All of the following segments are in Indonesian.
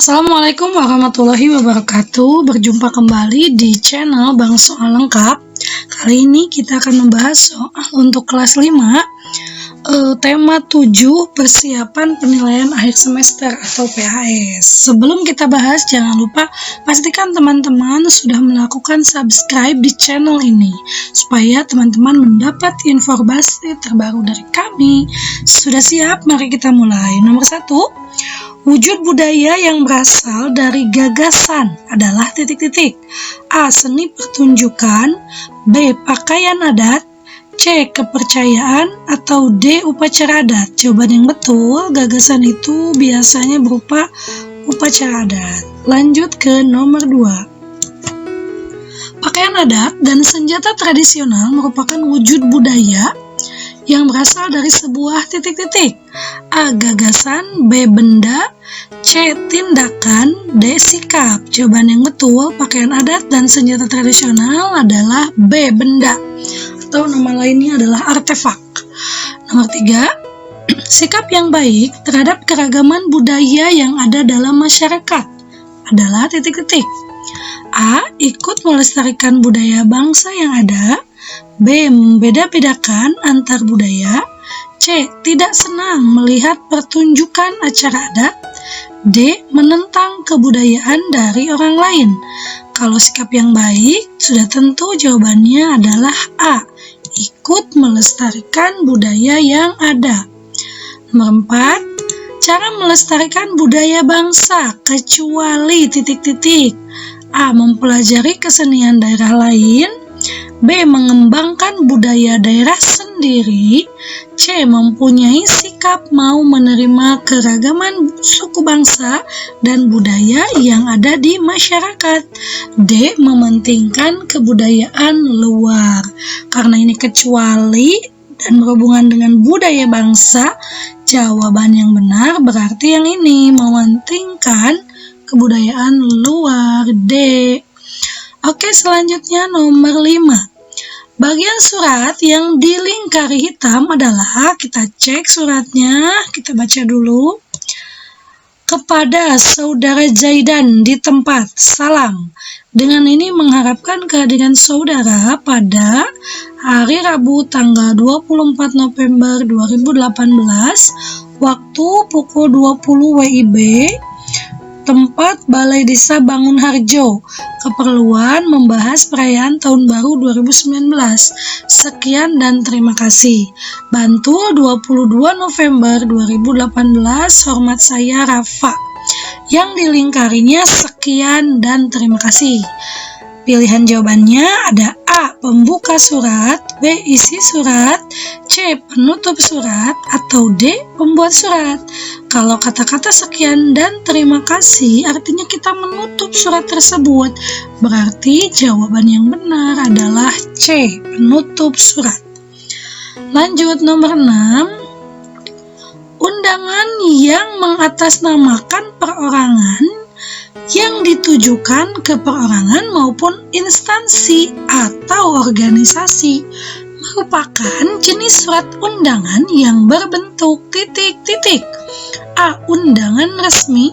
Assalamualaikum warahmatullahi wabarakatuh. Berjumpa kembali di channel Bang Soal Lengkap. Kali ini kita akan membahas soal untuk kelas 5, tema 7, persiapan penilaian akhir semester atau PAS. Sebelum kita bahas, jangan lupa pastikan teman-teman sudah melakukan subscribe di channel ini supaya teman-teman mendapat informasi terbaru dari kami. Sudah siap? Mari kita mulai. Nomor 1, wujud budaya yang berasal dari gagasan adalah titik-titik. A. Seni pertunjukan, B. Pakaian adat, C. Kepercayaan, atau D. Upacara adat. Jawaban yang betul, gagasan itu biasanya berupa upacara adat. Lanjut ke nomor 2. Pakaian adat dan senjata tradisional merupakan wujud budaya yang berasal dari sebuah titik-titik. A. Gagasan, B. Benda, C. Tindakan, D. Sikap. Jawaban yang betul, pakaian adat dan senjata tradisional adalah B. Benda, atau nama lainnya adalah artefak. Nomor 3, sikap yang baik terhadap keragaman budaya yang ada dalam masyarakat adalah titik-titik. A. Ikut melestarikan budaya bangsa yang ada, B. Membeda-bedakan antar budaya, C. Tidak senang melihat pertunjukan acara adat, D. Menentang kebudayaan dari orang lain. Kalau sikap yang baik, sudah tentu jawabannya adalah A. Ikut melestarikan budaya yang ada. Nomor 4, cara melestarikan budaya bangsa kecuali titik-titik. A. Mempelajari kesenian daerah lain, B. Mengembangkan budaya daerah sendiri, C. Mempunyai sikap mau menerima keragaman suku bangsa dan budaya yang ada di masyarakat, D. Mementingkan kebudayaan luar. Karena ini kecuali dan berhubungan dengan budaya bangsa, jawaban yang benar berarti yang ini, mementingkan kebudayaan luar, D. Oke, selanjutnya nomor 5. Bagian surat yang dilingkari hitam adalah, kita cek suratnya, kita baca dulu. Kepada saudara Zaidan di tempat, salam. Dengan ini mengharapkan kehadiran saudara pada hari Rabu tanggal 24 November 2018, waktu pukul 20 WIB, tempat Balai Desa Bangun Harjo, keperluan membahas perayaan Tahun Baru 2019. Sekian dan terima kasih. Bantul 22 November 2018, hormat saya Rafa. Yang dilingkarinya sekian dan terima kasih. Pilihan jawabannya ada A. Pembuka surat, B. Isi surat, C. Penutup surat, atau D. Pembuat surat. Kalau kata-kata sekian dan terima kasih artinya kita menutup surat tersebut, berarti jawaban yang benar adalah C. Penutup surat. Lanjut nomor 6. Undangan yang mengatasnamakan perorangan yang ditujukan ke perorangan maupun instansi atau organisasi merupakan jenis surat undangan yang berbentuk titik-titik. A. Undangan resmi,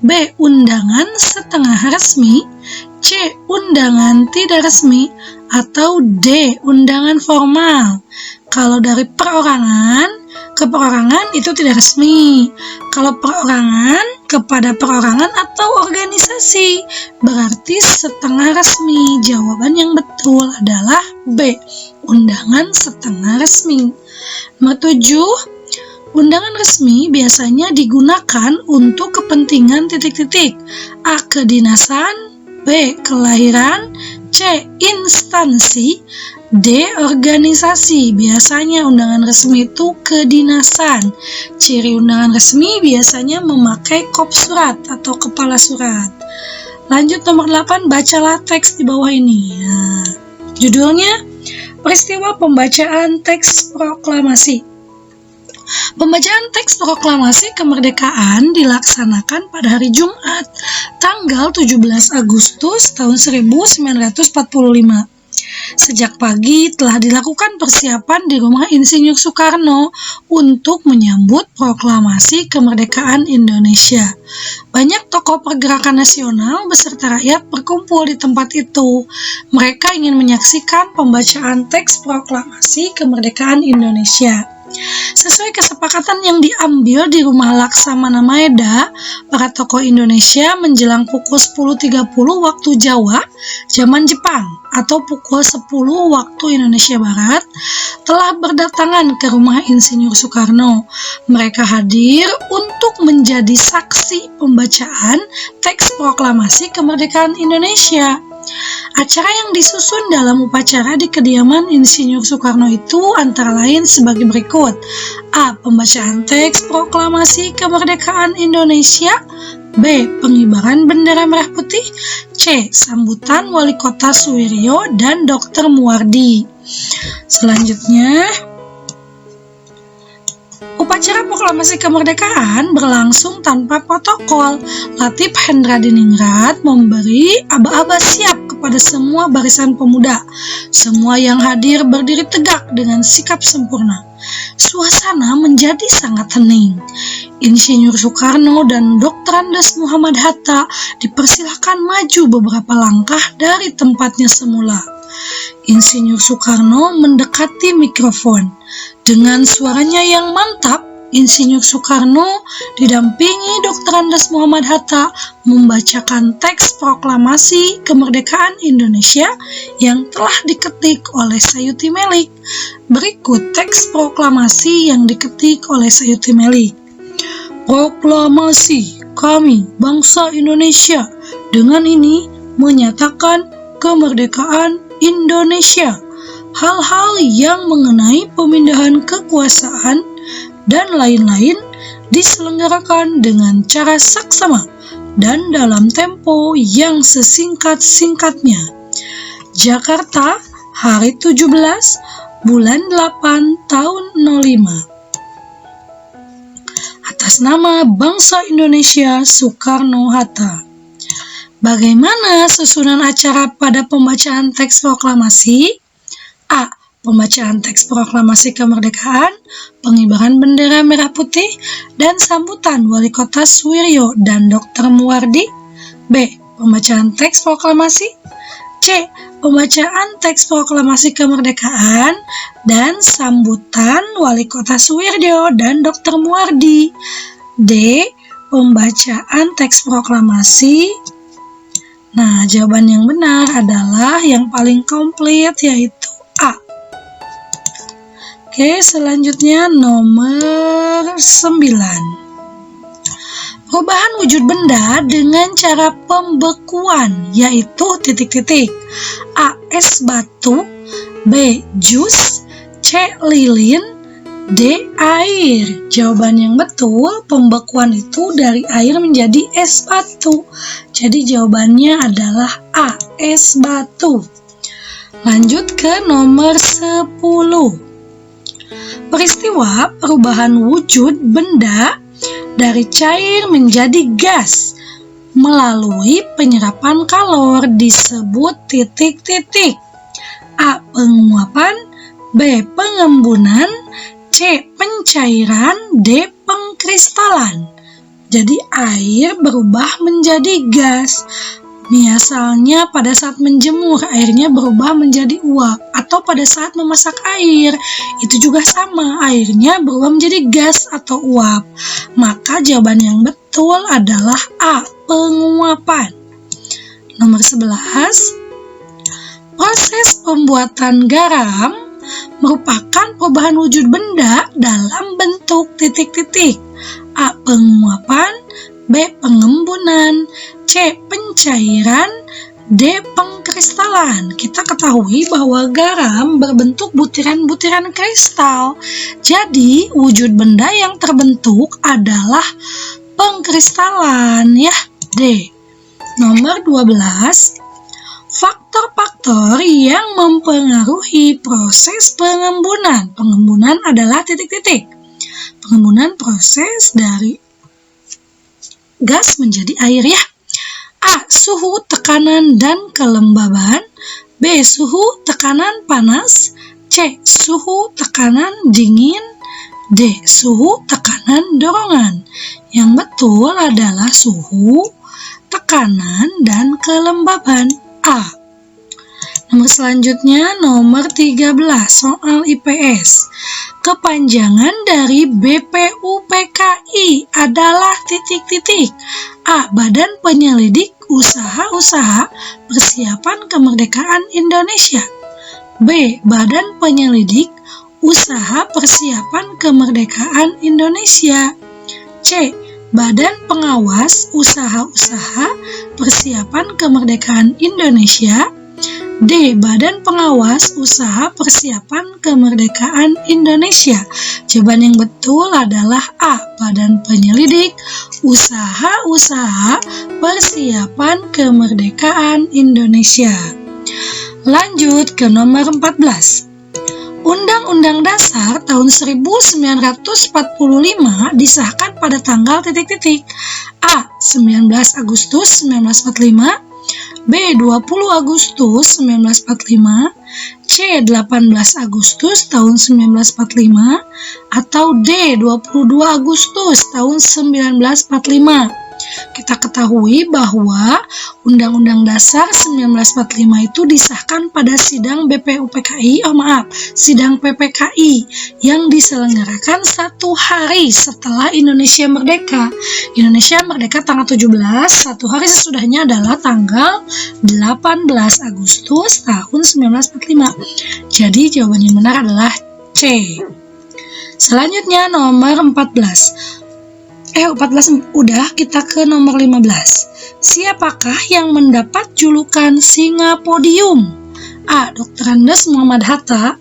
B. Undangan setengah resmi, C. Undangan tidak resmi, atau D. Undangan formal. Kalau dari perorangan ke perorangan itu tidak resmi. Kalau perorangan kepada perorangan atau organisasi berarti setengah resmi. Jawaban yang betul adalah B. Undangan setengah resmi. Nomor 7. Undangan resmi biasanya digunakan untuk kepentingan titik-titik. A. Kedinasan, B. Kelahiran, C. Instansi, D. Organisasi. Biasanya undangan resmi itu kedinasan. Ciri undangan resmi biasanya memakai kop surat atau kepala surat. Lanjut nomor 8, bacalah teks di bawah ini. Nah, judulnya peristiwa pembacaan teks proklamasi. Pembacaan teks proklamasi kemerdekaan dilaksanakan pada hari Jumat, tanggal 17 Agustus tahun 1945. Sejak pagi telah dilakukan persiapan di rumah Insinyur Soekarno untuk menyambut proklamasi kemerdekaan Indonesia. Banyak tokoh pergerakan nasional beserta rakyat berkumpul di tempat itu. Mereka ingin menyaksikan pembacaan teks proklamasi kemerdekaan Indonesia. Sesuai kesepakatan yang diambil di rumah Laksamana Maeda, para tokoh Indonesia menjelang pukul 10.30 waktu Jawa, zaman Jepang, atau pukul 10 waktu Indonesia Barat, telah berdatangan ke rumah Insinyur Soekarno. Mereka hadir untuk menjadi saksi pembacaan teks proklamasi kemerdekaan Indonesia. Acara yang disusun dalam upacara di kediaman Insinyur Soekarno itu antara lain sebagai berikut. A. Pembacaan teks proklamasi kemerdekaan Indonesia. B. Pengibaran bendera merah putih. C. Sambutan Wali Kota Suwiryo dan Dr. Muwardi. Selanjutnya, upacara proklamasi kemerdekaan berlangsung tanpa protokol. Latif Hendradiningrat memberi aba-aba siap kepada semua barisan pemuda. Semua yang hadir berdiri tegak dengan sikap sempurna. Suasana menjadi sangat hening. Insinyur Soekarno dan Dr. Andes Muhammad Hatta dipersilahkan maju beberapa langkah dari tempatnya semula. Insinyur Soekarno mendekati mikrofon. Dengan suaranya yang mantap, Insinyur Soekarno didampingi Dr. Andes Muhammad Hatta membacakan teks proklamasi kemerdekaan Indonesia yang telah diketik oleh Sayuti Melik. Berikut teks proklamasi yang diketik oleh Sayuti Melik. Proklamasi kami, bangsa Indonesia, dengan ini menyatakan kemerdekaan Indonesia. Hal-hal yang mengenai pemindahan kekuasaan dan lain-lain diselenggarakan dengan cara saksama dan dalam tempo yang sesingkat-singkatnya. Jakarta, hari 17 bulan 8 tahun 05. Atas nama bangsa Indonesia, Soekarno-Hatta. Bagaimana susunan acara pada pembacaan teks proklamasi? A. Pembacaan teks proklamasi kemerdekaan, pengibaran bendera merah putih, dan sambutan Wali Kota Suwiryo dan Dr. Muwardi. B. Pembacaan teks proklamasi. C. Pembacaan teks proklamasi kemerdekaan dan sambutan Wali Kota Suwiryo dan Dr. Muwardi. D. Pembacaan teks proklamasi. Nah, jawaban yang benar adalah yang paling komplit, yaitu A. Oke, selanjutnya nomor 9. Perubahan wujud benda dengan cara pembekuan, yaitu titik-titik. A. Es batu. B. Jus. C. Lilin. D. Air. Jawaban yang betul, pembekuan itu dari air menjadi es batu. Jadi jawabannya adalah A. Es batu. Lanjut ke nomor 10. Peristiwa perubahan wujud benda dari cair menjadi gas melalui penyerapan kalor disebut titik-titik. A. Penguapan. B. Pengembunan. C. Pencairan. D. Pengkristalan. Jadi air berubah menjadi gas. Misalnya pada saat menjemur, airnya berubah menjadi uap, atau pada saat memasak air, itu juga sama, airnya berubah menjadi gas atau uap. Maka jawaban yang betul adalah A. Penguapan. Nomor 11. Proses pembuatan garam merupakan perubahan wujud benda dalam bentuk titik-titik. A. Penguapan. B. Pengembunan. C. Pencairan. D. Pengkristalan. Kita ketahui bahwa garam berbentuk butiran-butiran kristal. Jadi, wujud benda yang terbentuk adalah pengkristalan, ya. D. Nomor 12. Faktor-faktor yang mempengaruhi proses pengembunan. Pengembunan adalah titik-titik. Pengembunan proses dari gas menjadi air, ya. A. Suhu, tekanan, dan kelembaban. B. Suhu tekanan panas. C. Suhu tekanan dingin. D. Suhu tekanan dorongan. Yang betul adalah suhu, tekanan, dan kelembaban. A. Nomor selanjutnya, nomor 13, soal IPS. Kepanjangan dari BPUPKI adalah titik-titik. A. Badan Penyelidik Usaha-usaha Persiapan Kemerdekaan Indonesia. B. Badan Penyelidik Usaha Persiapan Kemerdekaan Indonesia. C. Badan Pengawas Usaha-usaha Persiapan Kemerdekaan Indonesia. D. Badan Pengawas Usaha Persiapan Kemerdekaan Indonesia. Jawaban yang betul adalah A. Badan Penyelidik Usaha-usaha Persiapan Kemerdekaan Indonesia. Lanjut ke nomor 14. Undang-Undang Dasar tahun 1945 disahkan pada tanggal titik-titik. A. 19 Agustus 1945. B. 20 Agustus 1945, C. 18 Agustus tahun 1945, atau D. 22 Agustus tahun 1945. Kita ketahui bahwa Undang-Undang Dasar 1945 itu disahkan pada sidang sidang PPKI yang diselenggarakan 1 hari setelah Indonesia merdeka. Indonesia merdeka tanggal 17, 1 hari sesudahnya adalah tanggal 18 Agustus tahun 1945. Jadi jawaban yang benar adalah C. Selanjutnya nomor 14 udah, kita ke nomor 15. Siapakah yang mendapat julukan Singa Podium? A. Dr. Andes Muhammad Hatta.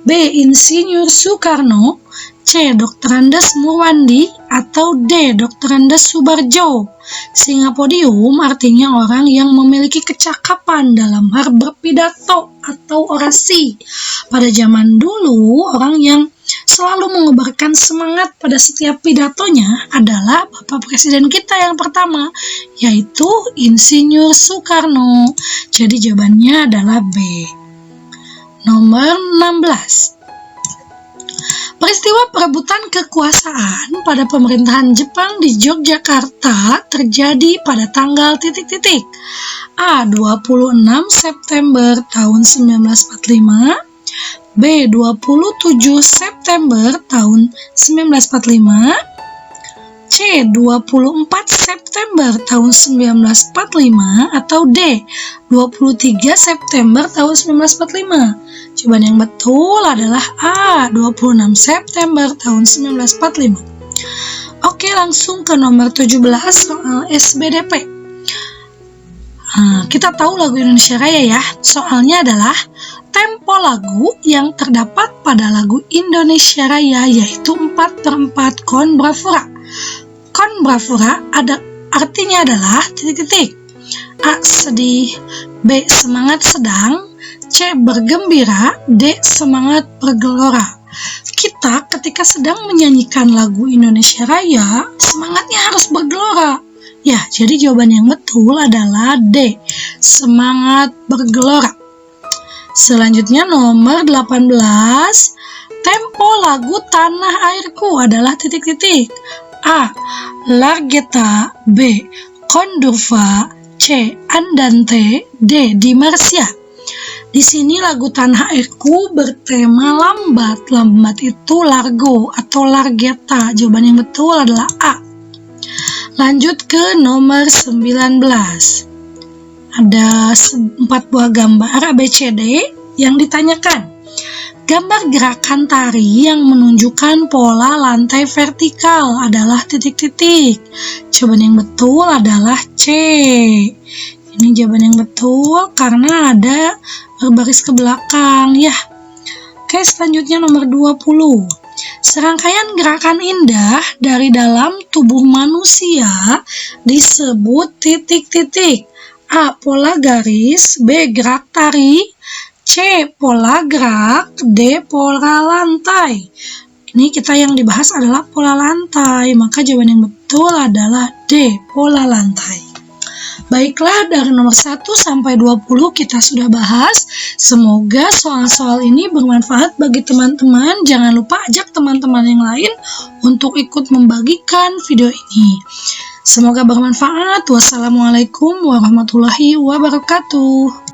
B. Insinyur Soekarno. C. Dr. Andes Murwandi. Atau D. Dr. Andes Subarjo. Singa Podium artinya orang yang memiliki kecakapan dalam hal berpidato atau orasi. Pada zaman dulu, orang yang selalu mengobarkan semangat pada setiap pidatonya adalah Bapak Presiden kita yang pertama, yaitu Insinyur Soekarno. Jadi jawabannya adalah B. Nomor 16. Peristiwa perebutan kekuasaan pada pemerintahan Jepang di Yogyakarta terjadi pada tanggal titik-titik. A. 26 September tahun 1945. B. 27 September tahun 1945. C. 24 September tahun 1945. Atau D. 23 September tahun 1945. Jawaban yang betul adalah A. 26 September tahun 1945. Oke, langsung ke nomor 17 soal SBDP. Kita tahu lagu Indonesia Raya ya. Soalnya adalah tempo lagu yang terdapat pada lagu Indonesia Raya yaitu 4/4 kon bravura. Kon bravura artinya adalah titik-titik. A. Sedih. B. Semangat sedang. C. Bergembira. D. Semangat bergelora. Kita ketika sedang menyanyikan lagu Indonesia Raya, semangatnya harus bergelora. Ya, jadi jawaban yang betul adalah D. Semangat bergelora. Selanjutnya nomor 18. Tempo lagu Tanah Airku adalah titik-titik. A. Larghetto. B. Kondurva. C. Andante. D. Di Marcia. Di sini lagu Tanah Airku bertema lambat. Lambat itu largo atau larghetto. Jawaban yang betul adalah A. Lanjut ke nomor 19. Ada 4 buah gambar ABCD yang ditanyakan. Gambar gerakan tari yang menunjukkan pola lantai vertikal adalah titik-titik. Jawaban yang betul adalah C. Ini jawaban yang betul karena ada berbaris ke belakang ya. Oke, selanjutnya nomor 20. Serangkaian gerakan indah dari dalam tubuh manusia disebut titik-titik. A. Pola garis. B. Gerak tari. C. Pola gerak. D. Pola lantai. Ini kita yang dibahas adalah pola lantai, maka jawaban yang betul adalah D. Pola lantai. Baiklah, dari nomor 1 sampai 20 kita sudah bahas. Semoga soal-soal ini bermanfaat bagi teman-teman. Jangan lupa ajak teman-teman yang lain untuk ikut membagikan video ini. Semoga bermanfaat. Wassalamualaikum warahmatullahi wabarakatuh.